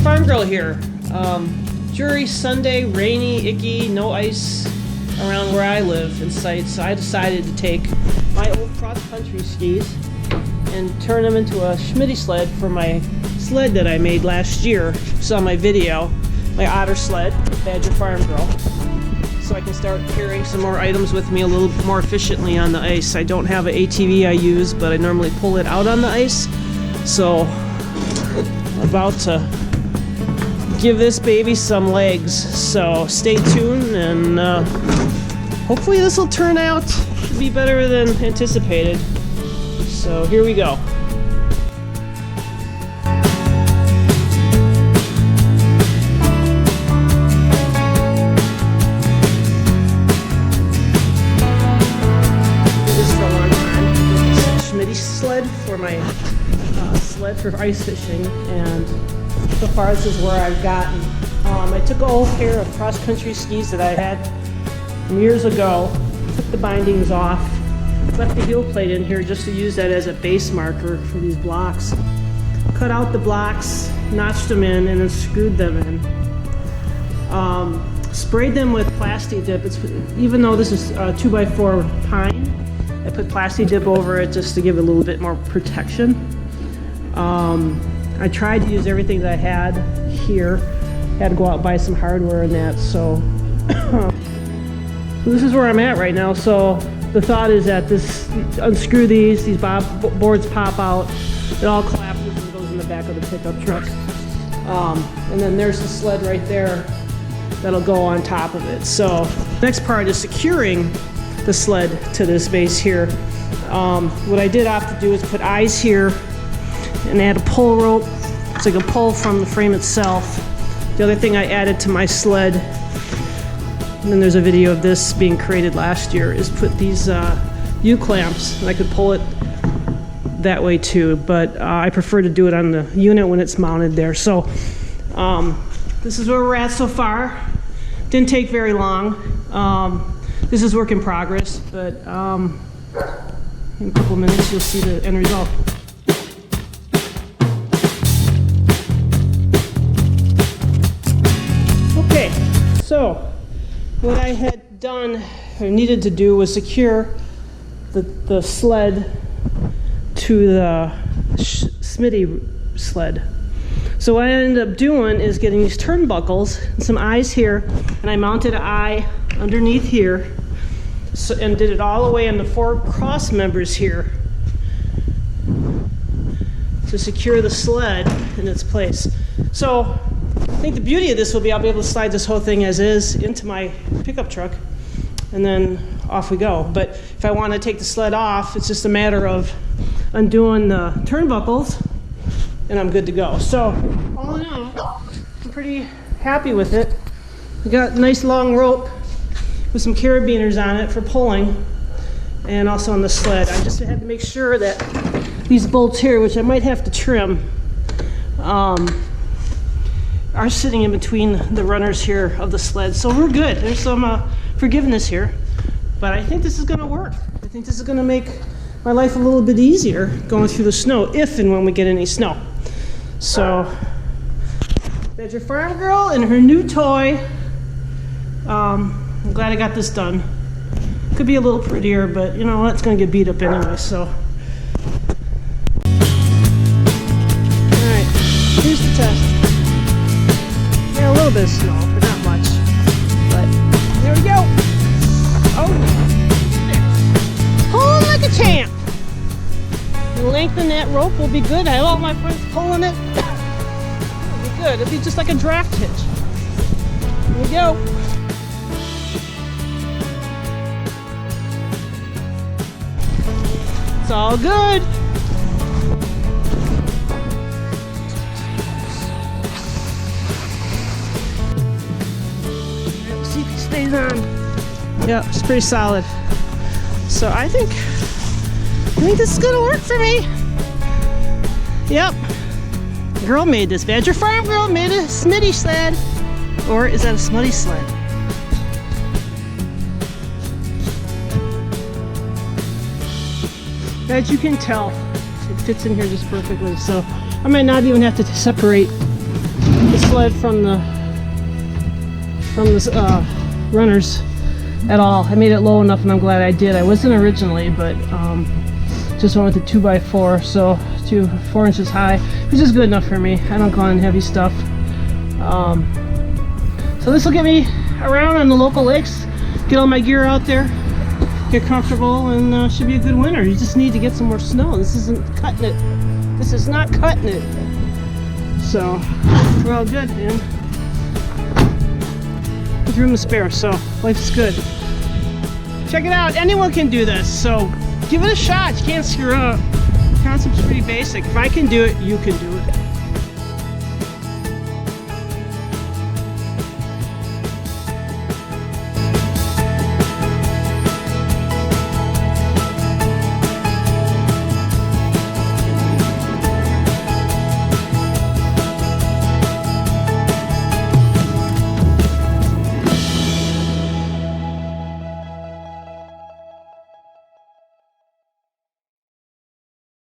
BadgerFarmGirl here. Dreary Sunday, rainy, icky, no ice around where I live in sight, so I decided to take my old cross-country skis and turn them into a Smitty Sled for my sled that I made last year. You saw my video, my Otter Sled, BadgerFarmGirl, so I can start carrying some more items with me a little more efficiently on the ice. I don't have an ATV I use, but I normally pull it out on the ice, so I'm about to give this baby some legs. So stay tuned, and hopefully this will turn out to be better than anticipated. So here we go. This for a long time. Smitty Sled for my sled for ice fishing, and so far this is where I've gotten. I took an old pair of cross-country skis that I had from years ago, took the bindings off, left the heel plate in here just to use that as a base marker for these blocks. Cut out the blocks, notched them in, and then screwed them in. Sprayed them with Plasti Dip. Even though this is 2x4 pine, I put Plasti Dip over it just to give it a little bit more protection. I tried to use everything that I had here. Had to go out and buy some hardware and that, so this is where I'm at right now. So the thought is that unscrew these boards pop out, it all collapses and goes in the back of the pickup truck. And then there's the sled right there that'll go on top of it. So next part is securing the sled to this base here. What I did opt to do is put eyes here and add a pull rope so I can pull from the frame itself. The other thing I added to my sled, and then there's a video of this being created last year, is put these U-clamps, and I could pull it that way too, but I prefer to do it on the unit when it's mounted there. So this is where we're at so far. Didn't take very long. This is work in progress, but in a couple minutes you'll see the end result. So what I had done or needed to do was secure the sled to the Smitty Sled. So what I ended up doing is getting these turnbuckles and some eyes here, and I mounted an eye underneath here, and did it all the way on the 4 cross members here to secure the sled in its place. So I think the beauty of this will be I'll be able to slide this whole thing as is into my pickup truck, and then off we go. But if I want to take the sled off, it's just a matter of undoing the turnbuckles, and I'm good to go. So all in all, I'm pretty happy with it. We got a nice long rope with some carabiners on it for pulling, and also on the sled. I just had to make sure that these bolts here, which I might have to trim, are sitting in between the runners here of the sled. So we're good. There's some forgiveness here, but I think this is gonna work. I think this is gonna make my life a little bit easier going through the snow, if and when we get any snow. So BadgerFarmGirl and her new toy. I'm glad I got this done. Could be a little prettier, but you know what, it's gonna get beat up anyway, so. All right, here's the test. A little bit of snow, but not much. But there we go. Oh, pulling like a champ. The length in that rope will be good. I have all my friends pulling it. It'll be good. It'll be just like a draft hitch. There we go. It's all good. Stays on. Yeah, it's pretty solid. So I think this is gonna work for me. Yep. Girl made this. BadgerFarmGirl made a Smitty Sled. Or is that a Smutty Sled? As you can tell, it fits in here just perfectly. So I might not even have to separate the sled from the runners at all. I made it low enough, and I'm glad I did. I wasn't originally, but just went with the 2x4, so 4 inches high, which is good enough for me. I don't go on heavy stuff. So this will get me around on the local lakes, get all my gear out there, get comfortable, and should be a good winter. You just need to get some more snow. This isn't cutting it. This is not cutting it. So we're all good, man. With room to spare, so life's good. Check it out. Anyone can do this, so give it a shot. You can't screw up. The concept's pretty basic. If I can do it, you can do it.